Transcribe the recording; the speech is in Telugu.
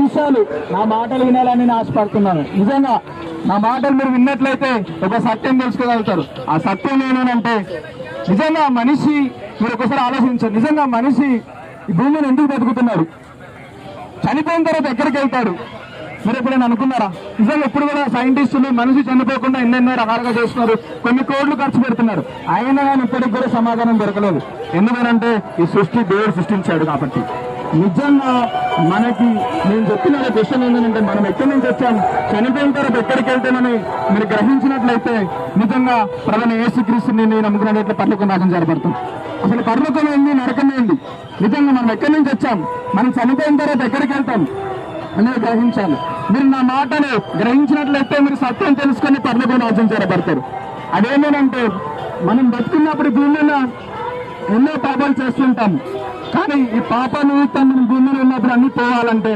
నిమిషాలు నా మాటలు వినాలని నేను ఆశపడుతున్నాను. నిజంగా నా మాటలు మీరు విన్నట్లయితే ఒక సత్యం తెలుసుకోగలుగుతారు. ఆ సత్యం ఏమేనంటే, నిజంగా మనిషి, మీరు ఒకసారి ఆలోచించారు, నిజంగా మనిషి ఈ భూమిని ఎందుకు బతుకుతున్నాడు? చనిపోయిన తర్వాత ఎక్కడికి వెళ్తాడు? మీరు ఎప్పుడైనా అనుకున్నారా? నిజంగా ఇప్పుడు కూడా సైంటిస్టులు మనిషి చనిపోకుండా ఎన్నెన్నో రకాలుగా చేస్తున్నారు, కొన్ని కోట్లు ఖర్చు పెడుతున్నారు, అయినా కానీ ఇప్పటికి కూడా సమాధానం దొరకలేదు. ఎందుకనంటే ఈ సృష్టి దేవుడు సృష్టించాడు కాబట్టి. నిజంగా మనకి నేను చెప్పిన విషయం ఏంటంటే, మనం ఎక్కడి నుంచి వచ్చాం, చనిపోయిన తర్వాత ఎక్కడికి వెళ్తామని మీరు గ్రహించినట్లయితే నిజంగా ప్రధాన యేసుక్రీస్తుని నేను నమ్ముకున్నట్లయితే పరలోకం రాజ్యం జరపడుతుంది. అసలు పరలోకం ఏంది, నరకం ఏంది? నిజంగా మనం ఎక్కడి నుంచి వచ్చాం, మనం చనిపోయిన తర్వాత ఎక్కడికి వెళ్తాం అనేది గ్రహించాలి. మీరు నా మాటను గ్రహించినట్లయితే మీరు సత్యం తెలుసుకొని పరలోకం రాజ్యం చేరబడతారు. అదేమేనంటే, మనం బతుకున్నప్పుడు భూమి మీద ఎన్నో పాపాలు చేస్తుంటాం, కానీ ఈ పాప నిమిత్తం మనం భూమి మీద ఉన్నప్పుడు అన్ని పోవాలంటే